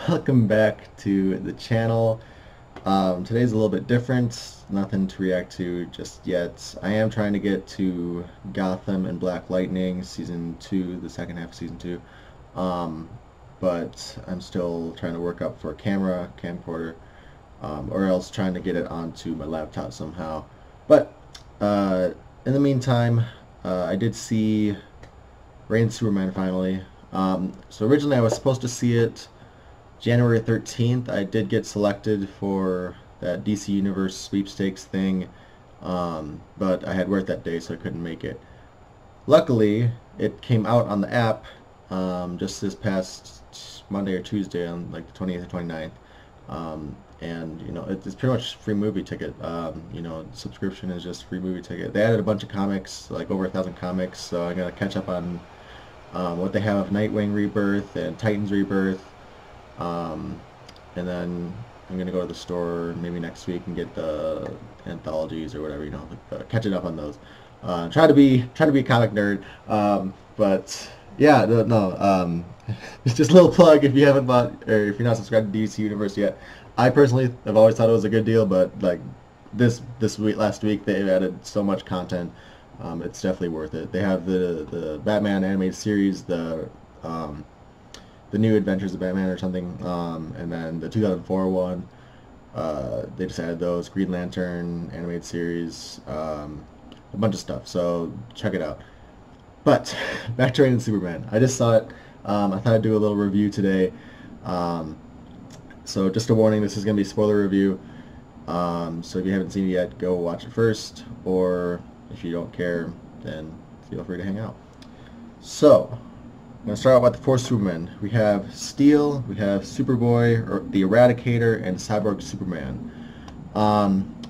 Welcome back to the channel. Today's a little bit different. Nothing to react to just yet. I am trying to get to Gotham and Black Lightning season 2, the second half of season 2. Um, but I'm still trying to work up for a camcorder, or else trying to get it onto my laptop somehow. But in the meantime, I did see Reign of Superman finally. So originally I was supposed to see it January 13th. I did get selected for that DC Universe sweepstakes thing, but I had work that day, so I couldn't make it. Luckily, it came out on the app just this past Monday or Tuesday on like the 28th or 29th. And it's pretty much free movie ticket. Subscription is just free movie ticket. They added a bunch of comics, like over 1,000 comics, so I gotta catch up on what they have of Nightwing Rebirth and Titans Rebirth. And then I'm gonna go to the store maybe next week and get the anthologies or whatever, catch it up on those. Try to be a comic nerd. But yeah, no. It's just a little plug if you haven't bought or if you're not subscribed to DC Universe yet. I personally have always thought it was a good deal, but like this last week they've added so much content. It's definitely worth it. They have the Batman animated series, the New Adventures of Batman or something, and then the 2004 one. They just added those. Green Lantern animated series, a bunch of stuff. So check it out. But back to Reign of Superman. I just saw it. I thought I'd do a little review today. So just a warning, this is going to be a spoiler review. So if you haven't seen it yet, go watch it first. Or if you don't care, then feel free to hang out. So I'm going to start out with the four Supermen. We have Steel, we have Superboy, or the Eradicator, and Cyborg Superman.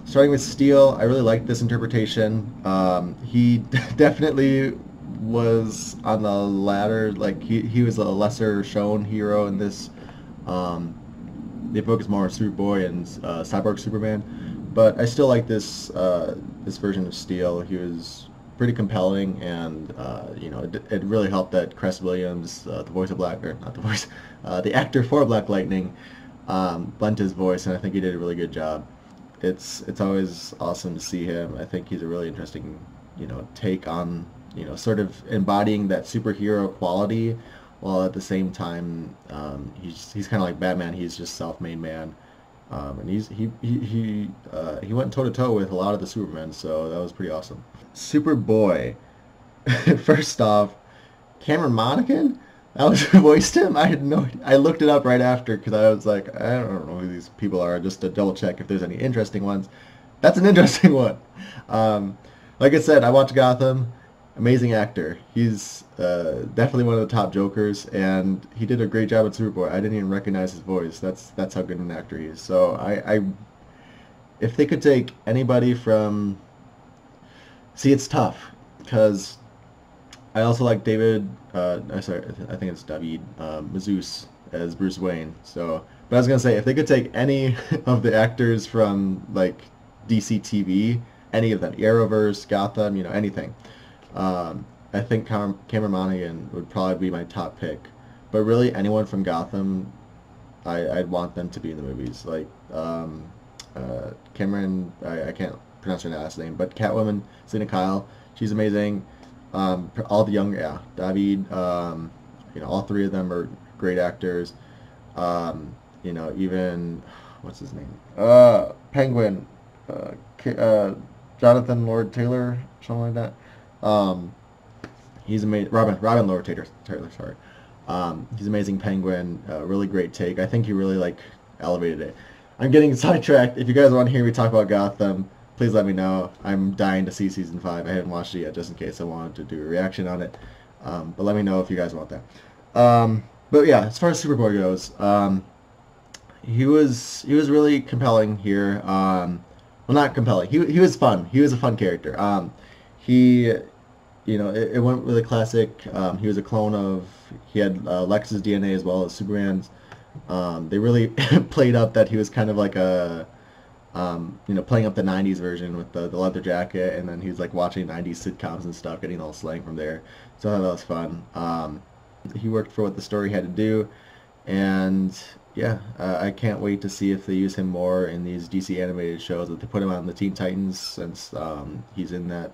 Starting with Steel, I really like this interpretation. He definitely was on the ladder, like he was a lesser shown hero in this. They focus more on Superboy and Cyborg Superman, but I still like this this version of Steel. He was pretty compelling, and it really helped that Cress Williams, the voice of Black, or not the voice, the actor for Black Lightning, lent his voice, and I think he did a really good job. It's always awesome to see him. I think he's a really interesting, take on, sort of embodying that superhero quality, while at the same time, he's kind of like Batman. He's just self-made man, and he went toe to toe with a lot of the Supermen, so that was pretty awesome. Superboy. First off, Cameron Monaghan? That was who voiced him? I had no idea. I looked it up right after because I was like, I don't know who these people are, just to double check if there's any interesting ones. That's an interesting one. Like I said, I watched Gotham. Amazing actor. He's definitely one of the top Jokers, and he did a great job at Superboy. I didn't even recognize his voice. That's how good an actor he is. So if they could take anybody from, see, it's tough because I also like David. Sorry, I think it's David Mazouz as Bruce Wayne. So, but I was gonna say if they could take any of the actors from like DC TV, any of them, Arrowverse, Gotham, anything. I think Cameron Monaghan would probably be my top pick. But really, anyone from Gotham, I'd want them to be in the movies. Like Cameron, I can't pronounce her last name, but Catwoman, Selena Kyle, she's amazing. All the young, yeah, David, all three of them are great actors. Even what's his name? Penguin, Jonathan Lord Taylor, something like that. He's amazing. Robin Lord Taylor, sorry. He's amazing Penguin. Really great take. I think he really elevated it. I'm getting sidetracked. If you guys want to hear me talk about Gotham, please let me know. I'm dying to see season 5. I haven't watched it yet, just in case I wanted to do a reaction on it. But let me know if you guys want that. But yeah, as far as Superboy goes, he was really compelling here. Well, not compelling. He was fun. He was a fun character. It went really classic. He was a clone of. He had Lex's DNA as well as Superman's. They really played up that he was kind of like a, playing up the '90s version with the leather jacket, and then he's like watching '90s sitcoms and stuff, getting all slang from there. So I thought that was fun. He worked for what the story had to do, and yeah, I can't wait to see if they use him more in these DC animated shows. If they put him on the Teen Titans, since he's in that.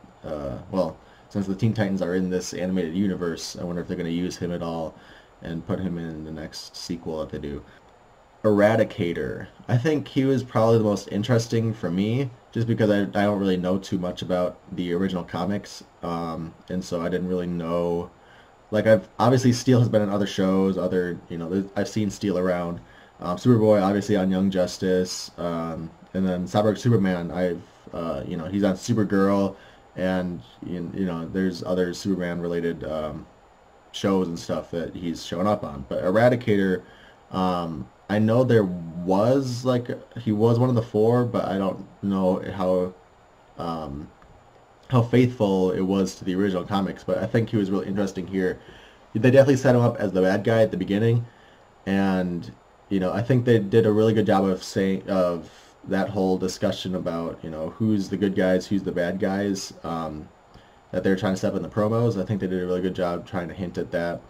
Well, since the Teen Titans are in this animated universe, I wonder if they're going to use him at all and put him in the next sequel that they do. Eradicator. I think he was probably the most interesting for me, just because I don't really know too much about the original comics, and so I didn't really know. Like, I've obviously Steel has been in other shows, I've seen Steel around. Superboy obviously on Young Justice, and then Cyborg Superman. He's on Supergirl, and there's other Superman related shows and stuff that he's shown up on. But Eradicator, I know there was like he was one of the four, but I don't know um, how faithful it was to the original comics. But I think he was really interesting here. They definitely set him up as the bad guy at the beginning, and I think they did a really good job of saying of that whole discussion about who's the good guys, who's the bad guys. That they're trying to set up in the promos. I think they did a really good job trying to hint at that.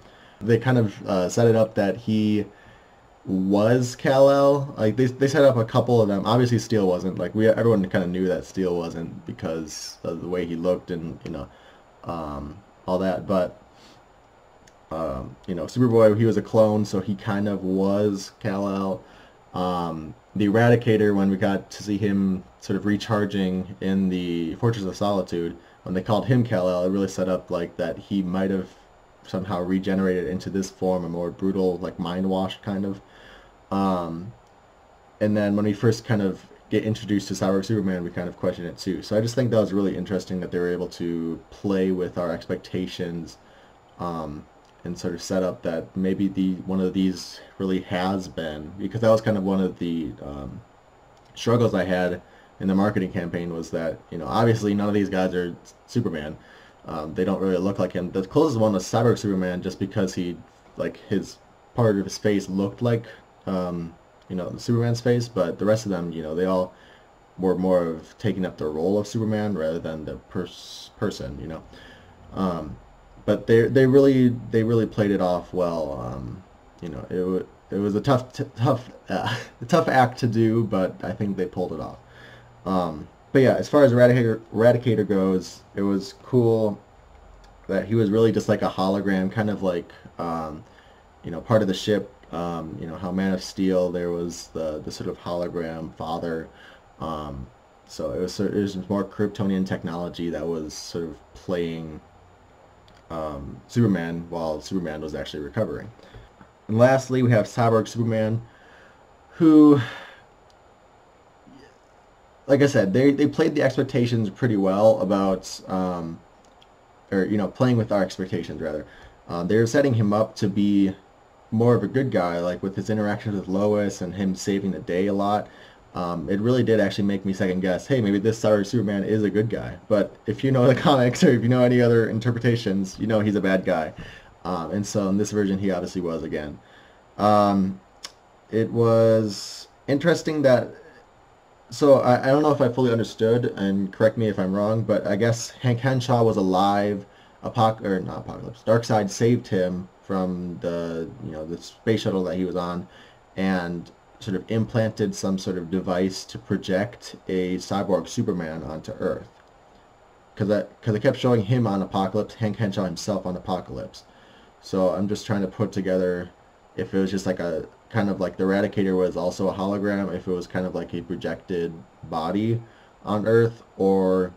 They kind of set it up that he was Kal-El. Like they set up a couple of them. Obviously, Steel wasn't. Like everyone kind of knew that Steel wasn't because of the way he looked and all that. But Superboy, he was a clone, so he kind of was Kal-El. The Eradicator, when we got to see him sort of recharging in the Fortress of Solitude, when they called him Kal-El, it really set up like that he might have somehow regenerated into this form, a more brutal, like mind wash kind of. Um, and then when we first kind of get introduced to Cyborg Superman, we kind of question it too. So I just think that was really interesting that they were able to play with our expectations, and sort of set up that maybe one of these really has been, because that was kind of one of the struggles I had in the marketing campaign, was that obviously none of these guys are Superman. They don't really look like him. The closest one was Cyborg Superman, just because his part of his face looked like Superman's face, but the rest of them, they all were more of taking up the role of Superman rather than the person. But they really played it off well. It was a tough act to do, but I think they pulled it off. But yeah, as far as Eradicator goes, it was cool that he was really just like a hologram, kind of like part of the ship. How Man of Steel, there was the sort of hologram father. So it was more Kryptonian technology that was sort of playing Superman while Superman was actually recovering. And lastly, we have Cyborg Superman, who, like I said, they played the expectations pretty well about, playing with our expectations rather. They were setting him up to be more of a good guy, like with his interactions with Lois and him saving the day a lot. It really did actually make me second guess, hey, maybe this Cyborg Superman is a good guy. But if you know the comics, or if you know any other interpretations, he's a bad guy. And so in this version, he obviously was again. It was interesting that, so I don't know if I fully understood, and correct me if I'm wrong, but I guess Hank Henshaw was alive. Not Apocalypse. Darkseid saved him from the space shuttle that he was on, and sort of implanted some sort of device to project a cyborg Superman onto Earth. Because they kept showing him on Apocalypse, Hank Henshaw himself on Apocalypse. So I'm just trying to put together if it was just like a kind of like the Eradicator was also a hologram, if it was kind of like a projected body on Earth, or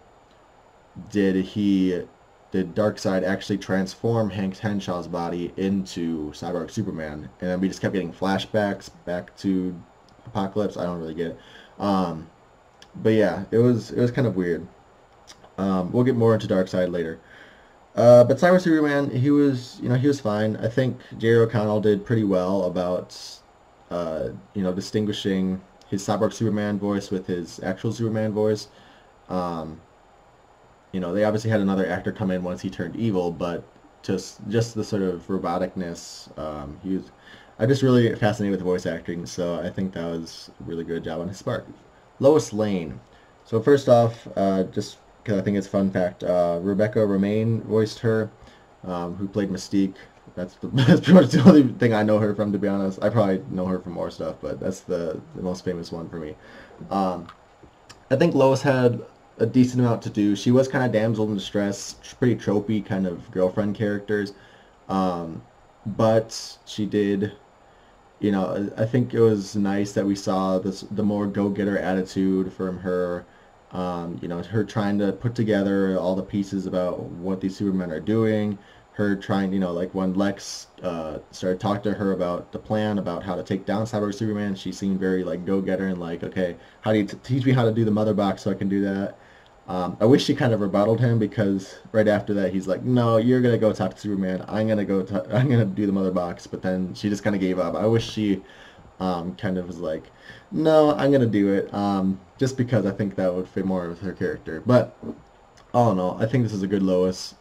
did Darkseid actually transform Hank Henshaw's body into Cyborg Superman? And then we just kept getting flashbacks back to Apocalypse. I don't really get it. But yeah, it was kind of weird. We'll get more into Darkseid later. But Cyborg Superman, he was fine. I think Jerry O'Connell did pretty well about distinguishing his Cyborg Superman voice with his actual Superman voice. They obviously had another actor come in once he turned evil, but just the sort of roboticness, I'm just really fascinated with the voice acting, so I think that was a really good job on his part. Lois Lane. So first off, just because I think it's a fun fact, Rebecca Romaine voiced her, who played Mystique. that's pretty much the only thing I know her from, to be honest. I probably know her from more stuff, but that's the most famous one for me. Um, I think Lois had a decent amount to do. She was kind of damsel in distress, pretty tropey kind of girlfriend characters. Um, but she did, I think it was nice that we saw the more go-getter attitude from her. Her trying to put together all the pieces about what these Supermen are doing. Her trying, like when Lex started talking to her about the plan, about how to take down Cyber Superman, she seemed very like go-getter and like, okay, how do you teach me how to do the mother box so I can do that? I wish she kind of rebutted him because right after that he's like, no, you're gonna go talk to Superman. I'm gonna do the mother box. But then she just kind of gave up. I wish she kind of was like, no, I'm gonna do it. Just because I think that would fit more with her character. But all in all, I think this is a good Lois.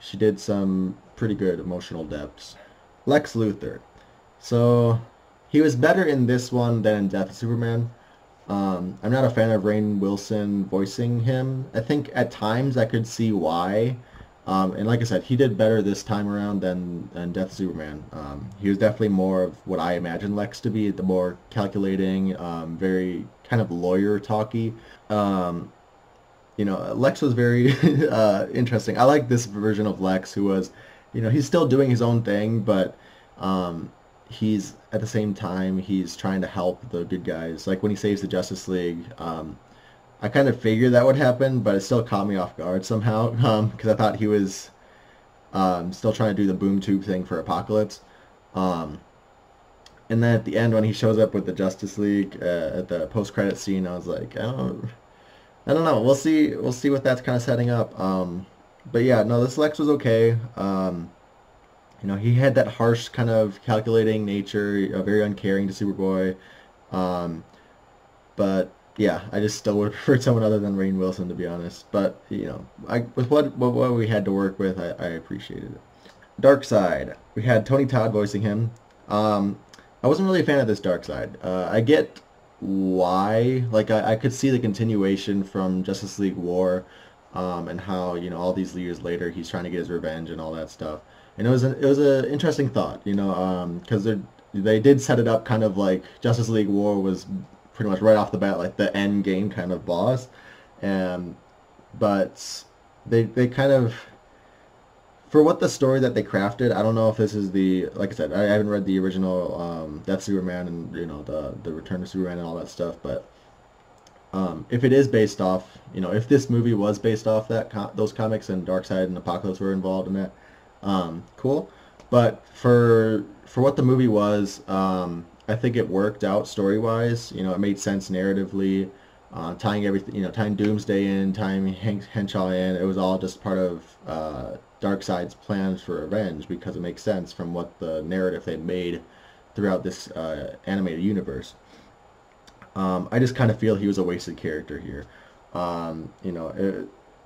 She did some pretty good emotional depths. Lex Luthor. So he was better in this one than in Death of Superman. I'm not a fan of Rainn Wilson voicing him. I think at times I could see why. And like I said, he did better this time around than Death of Superman. He was definitely more of what I imagined Lex to be, the more calculating, very kind of lawyer talky. Lex was very interesting. I like this version of Lex who was, he's still doing his own thing, but he's at the same time he's trying to help the good guys. Like when he saves the Justice League, I kind of figured that would happen, but it still caught me off guard somehow because I thought he was still trying to do the boom tube thing for Apocalypse. And then at the end when he shows up with the Justice League at the post-credit scene, I was like, I don't know. We'll see. We'll see what that's kind of setting up. But yeah, no, this Lex was okay. He had that harsh kind of calculating nature, very uncaring to Superboy. But yeah, I just still would have preferred someone other than Rainn Wilson, to be honest. But with what we had to work with, I appreciated it. Darkseid. We had Tony Todd voicing him. I wasn't really a fan of this Darkseid. I get why. Like I could see the continuation from Justice League War, and how all these years later he's trying to get his revenge and all that stuff. And it was an interesting thought, because they did set it up kind of like Justice League War was pretty much right off the bat like the end game kind of boss, but they kind of, for what the story that they crafted, I don't know if this is like I said, I haven't read the original Death Superman and the Return of Superman and all that stuff, but if it is based off, if this movie was based off those comics and Darkseid and Apocalypse were involved in that, cool. But for what the movie was, I think it worked out story-wise. It made sense narratively, tying everything, tying Doomsday in, tying Henshaw in. It was all just part of Darkseid's plans for revenge because it makes sense from what the narrative they made throughout this animated universe. I just kind of feel he was a wasted character here.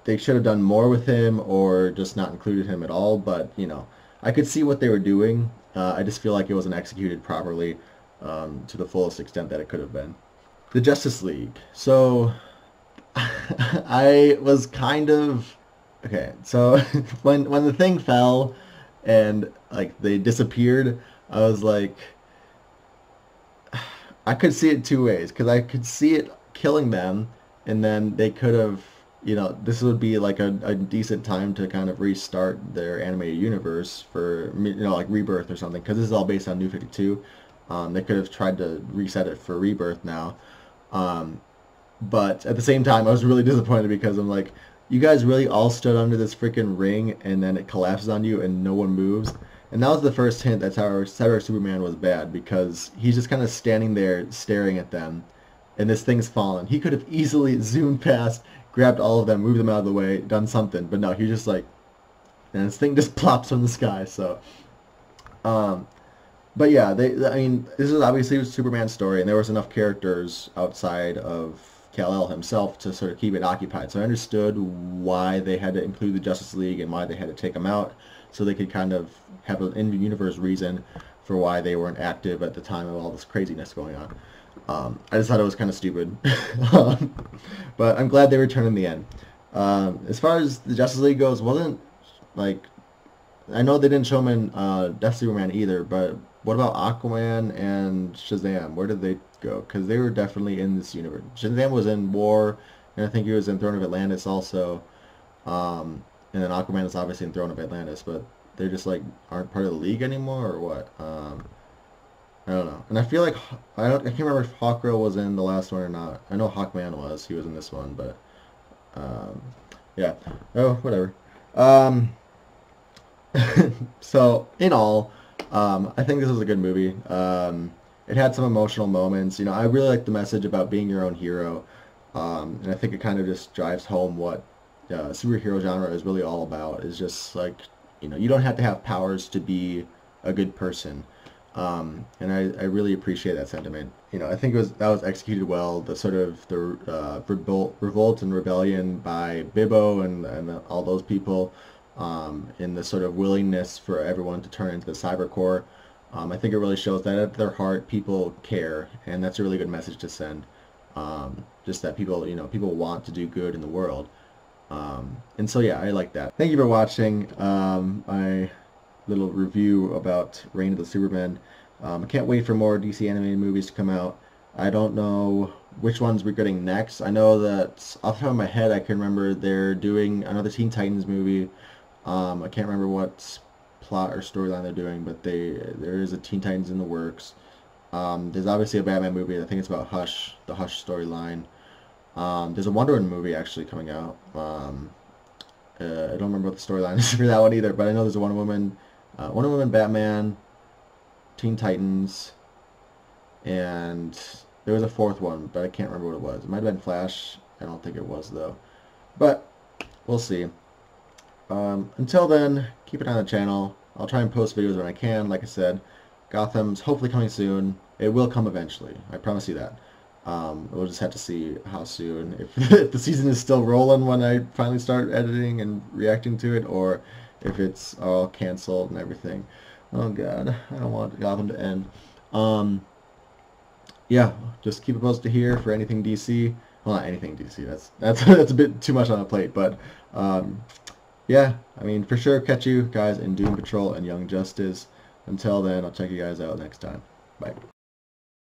They should have done more with him or just not included him at all, but I could see what they were doing. I just feel like it wasn't executed properly to the fullest extent that it could have been. The Justice League. So I was kind of okay. So when the thing fell and like they disappeared, I was like, I could see it two ways because I could see it killing them, and then they could have, this would be like a decent time to kind of restart their animated universe for, like Rebirth or something, because this is all based on New 52. They could have tried to reset it for Rebirth now. But at the same time, I was really disappointed because I'm like, you guys really all stood under this freaking ring and then it collapses on you and no one moves. And that was the first hint that Cyber Superman was bad, because he's just kind of standing there staring at them and this thing's fallen. He could have easily zoomed past, grabbed all of them, moved them out of the way, done something, but no, he's just like, and this thing just plops from the sky. So, but yeah, this is obviously Superman's story, and there was enough characters outside of Kal-El himself to sort of keep it occupied. So I understood why they had to include the Justice League and why they had to take them out, so they could kind of have an in-universe reason for why they weren't active at the time of all this craziness going on. I just thought it was kind of stupid. But I'm glad they returned in the end. As far as the Justice League goes, wasn't like I know they didn't show him in Death Superman either, but what about Aquaman and Shazam? Where did they go? Because they were definitely in this universe. Shazam was in War, and I think he was in Throne of Atlantis also. And then Aquaman is obviously in Throne of Atlantis, but they're just like aren't part of the league anymore or what? I don't know. And I feel like I can't remember if Hawkgirl was in the last one or not. I know Hawkman was. He was in this one, but um, yeah. Oh, whatever. Um, so in all, I think this was a good movie. It had some emotional moments. You know, I really like the message about being your own hero, and I think it kind of just drives home what superhero genre is really all about. Is just like, you know, you don't have to have powers to be a good person. And I really appreciate that sentiment. You know, I think that was executed well. The sort of the revolt and rebellion by Bibbo and all those people, in the sort of willingness for everyone to turn into the Cyber Corps. I think it really shows that at their heart, people care, and that's a really good message to send. Just that people, you know, people want to do good in the world. And so yeah, I like that. Thank you for watching my little review about Reign of the Supermen. I can't wait for more DC animated movies to come out. I don't know which ones we're getting next. I know that off the top of my head, I can remember they're doing another Teen Titans movie. I can't remember what plot or storyline they're doing, but there is a Teen Titans in the works. There's obviously a Batman movie. I think it's about Hush, the Hush storyline. There's a Wonder Woman movie actually coming out. I don't remember what the storyline is for that one either, but I know there's a Wonder Woman, Batman, Teen Titans, and there was a fourth one, but I can't remember what it was. It might have been Flash. I don't think it was though, but we'll see. Until then, keep it on the channel. I'll try and post videos when I can. Like I said, Gotham's hopefully coming soon. It will come eventually. I promise you that. We'll just have to see how soon. If the season is still rolling when I finally start editing and reacting to it, or if it's all canceled and everything. Oh God, I don't want Gotham to end. Yeah, just keep it posted here for anything DC. Well, not anything DC. That's a bit too much on a plate, but yeah, I mean, for sure, catch you guys in Doom Patrol and Young Justice. Until then, I'll check you guys out next time. Bye.